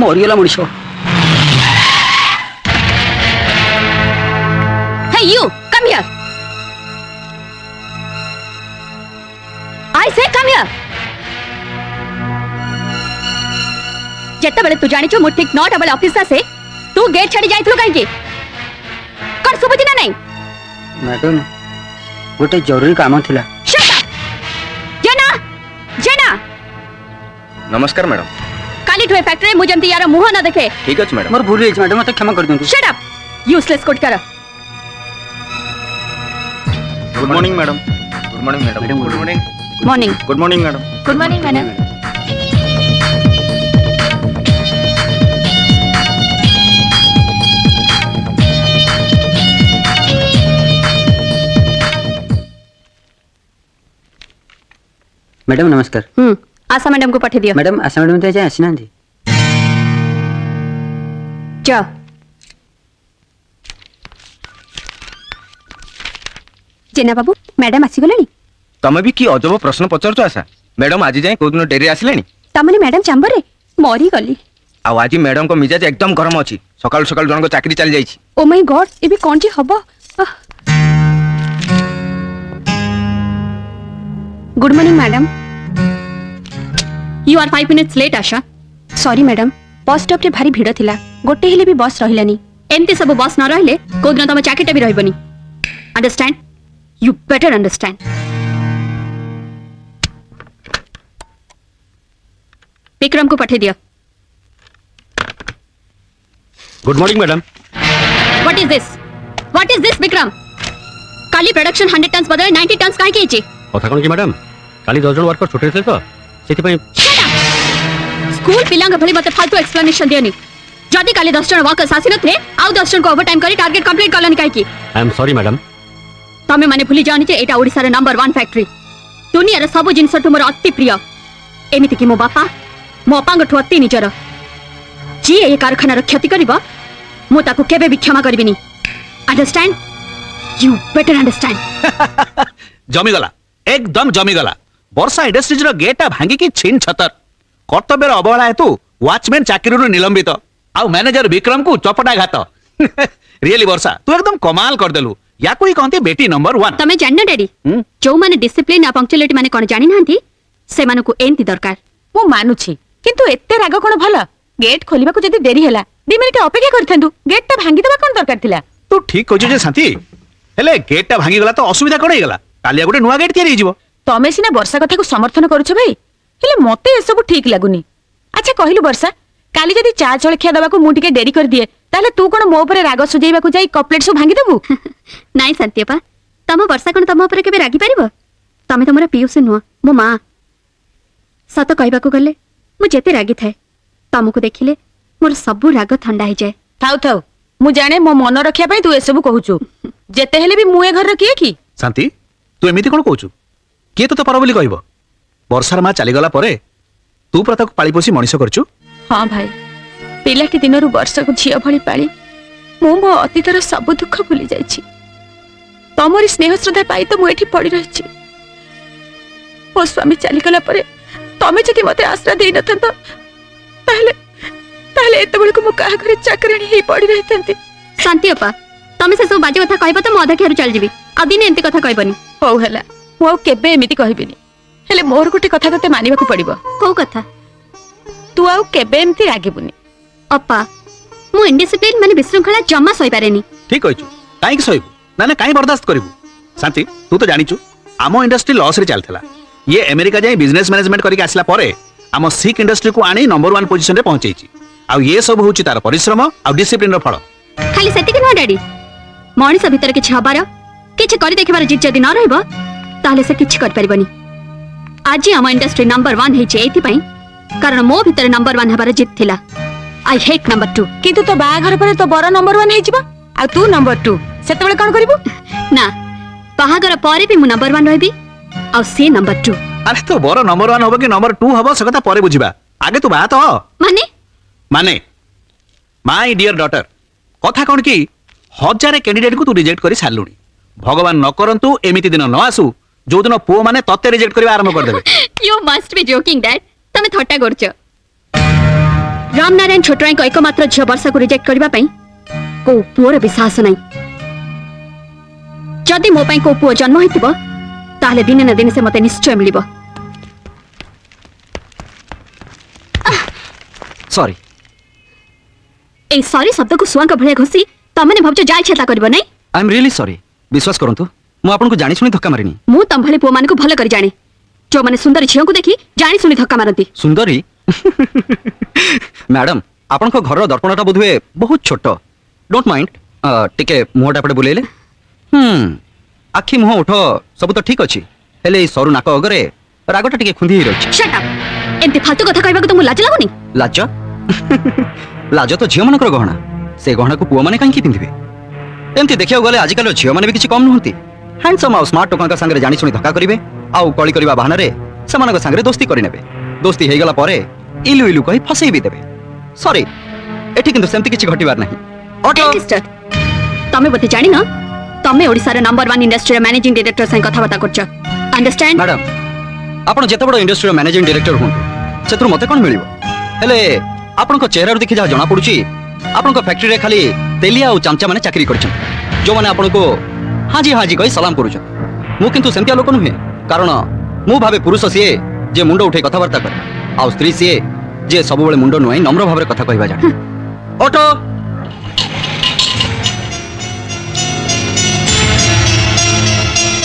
मरीगला Manish Hey you, come here. I say come here. जेतेबेले तू जानिचो मु ठीक 9 डबल ऑफिस से तू गेट छाड़ी जाइथलो काई के कर सुबुदी ना नहीं मैडम गोटे जरूरी काम थिला शट अप जेना जेना नमस्कार मैडम काली ठोए फैक्ट्री मु जंती यार मुह ना देखे ठीक अछि मैडम मोर भूल मैडम मत क्षमा कर दियंतु शट अप यूजलेस कोट कर good morning madam good morning madam good morning morning good morning madam good morning madam madam नमस्कार आशा मैडम को पठे दियो मैडम आशा मैडम तो आज आसी नांती जा जेना बाबू मैडम आसी गलेनी तमे भी की अजब प्रश्न पचारछो आशा मैडम आज जाय कोदिन डेरी आसिलेनी तमने मैडम चंबर रे मरी गली आ आज मैडम को मिजाज एकदम गरम अछि सकाल सकाल जन को चाकरी चली जाईछि ओ माय गॉड एबी कोन जी हबो good morning madam you are 5 minutes late आशा सॉरी मैडम बस स्टॉप रे भारी भीड़ थिला गोटे हेले भी बस रहिलानी एमती सब बस न रहले कोदिन तम चाकरीटा भी रहबनी understand you better understand Vikram को पठे दिया good morning madam what is this Vikram काली प्रोडक्शन 100 टन्स बदले 90 टन्स काहे केछि कथा कोन कि मैडम काली 10 जन वर्कर छोटे थे तो सेति पई स्कूल पिलांग भली मते फालतू एक्सप्लेनेशन दियनी जदी काली 10 जन वर्कर्स आसी नथले आउ 10 जन को ओवरटाइम करी टारगेट कंप्लीट करलनी काहे कि आई एम सॉरी मैडम तमे माने भूली जानी जे एटा ओडिसा रे नंबर 1 फैक्ट्री दुनिया रे सब जिंस मोर अति प्रिय एमिति कि मो बापा मो अपांग ठु अति निजर जी ए कारखाना रो क्षति करबा मो ताको केबे भी क्षमा करबिनी अंडरस्टैंड यू बेटर अंडरस्टैंड जमी गला एकदम जमी गला वर्षा इंडस्ट्रीज रो गेटा भांगी की छिन छतर कर्तव्य रो अवहेला हेतु वॉचमैन चाकरी रो निलंबित आ मैनेजर विक्रम को चपटा घात रियली वर्षा तू एकदम कमाल कर देलु या कोई कहंती बेटी नंबर 1 तमे जानना डैडी जो माने डिसिप्लिन आ पंक्चुअलिटी माने कोन जानि नांती से माने को एंती दरकार मु मानुछि किंतु एत्ते राग कोन भला गेट खोलिबा को जदी देरी हैला 2 मिनिट अपेक्षा करथंदु गेट ता भांगी देबा कोन दरकार थिला तू ठीक कहजो जे शांति हेले गेटा भांगी गला तो असुविधा कोन गला कालिया गोटे नुवा गेट तयारी हिजबो तमे सिना वर्षा कथा को समर्थन करूछ भाई हेले मते ए सब ठीक लागुनी अच्छा कहिलु वर्षा काली जदी चा जळखिया दबा को मु टिके देरी कर दिए ताले तू कोन मो ऊपर राग सुजेइबा को जाई कपलेट सु भांगी देबु नाइ सत्यपा तम वर्षा कोन तम ऊपर केबे रागी परिबो तमे तमरा पीयूष नुआ मो मां सत कहबा को गले मु जेते रागी थाए तमको देखिले मोर सब राग ठंडा हो जाए थाउ थाउ मु जाने मो मन रखिया पई तू ए सब कहूछु जेते हेले भी मु ए घर रखिए की शांति तू एमिति कोन कहूछु के तो पर बोली कहबो वर्षार मां चली गला परे तू प्रता को पाली पोसी मनिष करछु हां भाई पिलाटी दिनरु वर्षा को झिया भली पाली मु मो अतीतर सब दुख भूली जाईछि तमरी स्नेह श्रद्धा पाई तो मु एठी पड़ी रहिछि मो स्वामी चली गला परे तमे जति मते आश्रय देई नथंत ताले ताले एते बेल को मु काहा घरे चाकराणी हे पड़ी रहितंती शांति अपा तमे से सब बाजे कथा कहबो त मधा खेरु चल जिवि आ दिन एंती कथा कहबनी हो हला मु केबे एमिति कहबिनी हेले मोर गुटे कथा तते मानिबा को पड़िबो को कथा तू आउ केबे एमिति रागिबुनी अपा मु इनडिसिप्लिन माने विशृंखला जम्मा सही पारेनी ठीक कहछु काई कि सहिबु ना काई बर्दाश्त करिवु शांति तू तो जानिचु आमो इंडस्ट्री लॉस रे चलथला ये अमेरिका जाई बिजनेस मैनेजमेंट करके आसला परे आमो सिक इंडस्ट्री को आनी नंबर 1 पोजीशन रे पहुंचैछि आ ये सब होछि तार परिश्रम आ डिसिप्लिन रो फल खाली सेति कि न डैडी मଣିଷ ଭିତରେ କିଛି ହବାର କିଛି କରି ଦେଖିବାର ଜିद ଯଦି ନ ରହିବ ତାହେଲେ ସେ କିଛି କରି ପାରିବନି ଆଜି ଆମ ଇଣ୍ଡଷ୍ଟ୍ରି ନମ୍ବର 1 ହେଇଛି ଏଇଥି ପାଇଁ କାରଣ ମୋ ଭିତରେ ନମ୍ବର 1 ହେବାର ଜିद ଥିଲା आई हेट नंबर 2 किंतु तो बाहाघर पर तो बड़ नंबर 1 हेजिबा आ तू नंबर 2 सेतबेले कोन करिवो ना बाहाघर परे भी मु नंबर 1 रहबी आ से नंबर 2 अरे तो बड़ नंबर 1 होबो कि नंबर 2 होबो से कथा परे बुझिबा आगे तू बात हो माने माने माय डियर डॉटर कथा कोन की हजार कैंडिडेट को तू रिजेक्ट करी सालुनी भगवान न करंतु एमिति दिन न आसु जो दिन पुओ माने तते रिजेक्ट करबा आरंभ कर देबे you must be joking dad तमे थट्टा करछ रामनारायण छोटराई को एकमात्र झील वर्षा को रिजेक्ट करने को पुओर भी साहस नहीं जदि मो को पुओ जन्म होइतिबो ताहले दिने ना दिने से मते निश्चय मिलिबो सॉरी ए सॉरी शब्द को सुआंक भलिया घोसी तमने भाबछ जाय छेता करबो नै आई एम रियली सॉरी विश्वास करंतु मु आपनको जानि सुनी धक्का मारिनी मु तम भले पुओ मान को भल कर जाने जो माने सुंदर झियो को देखी जानी सुनी धक्का मारती सुंदरी मैडम आपनको घर दर्पणटा बोधुए बहुत छोट डोंट माइंड टिके मुहटा पड़े बुलेले आखि मुह उठ सब तो ठीक अछि हेले ई सरू नाक अगरे रागटा टिके खुंदी ही रहछि शट अप एंती फालतू कथा कहबा को तुम लाज लागुनी लाज लाज तो झियो मानकर गहना से गहना को पुओ माने कांकी पिंधिबे एमती देखियो गले आजिकल झियो माने भी किछि कम नहंती हैंडसम आउ स्मार्ट टोकांका संगे जानि सुनी धक्का करिवे आउ कळी करबा बहाना रे समानक संगे दोस्ती करि नेबे दोस्ती हे गला परे इलु इलु कहि फसई भी देबे सॉरी एठी किंतु सेमती किछि घटिबार नाही ऑटो सिस्टर तमे बते जानी ना तमे ओडिसा रे नंबर 1 इंडस्ट्री मैनेजिंग डायरेक्टर संग कथा बाता करछ अंडरस्टैंड मैडम आपण जेते बड़ इंडस्ट्री मैनेजिंग डायरेक्टर हुन सेतु मते कोन मिलिबो हेले आपनको चेहरा देखि जा जणा पडुची आपनको फैक्ट्री रे खाली तेलिया और चामचा माने चाकरी करछन जो माने आपनको हाजी हाजी कहि सलाम करूछ मु किंतु सेमतिया लोक नुहे कारण मु भाबे पुरुष सिए जे मुंडो उठे कथा वार्ता करे आ स्त्री सिए जे सब बेले मुंडो नुई नम्र भाबरे कथा कहबा जाने ऑटो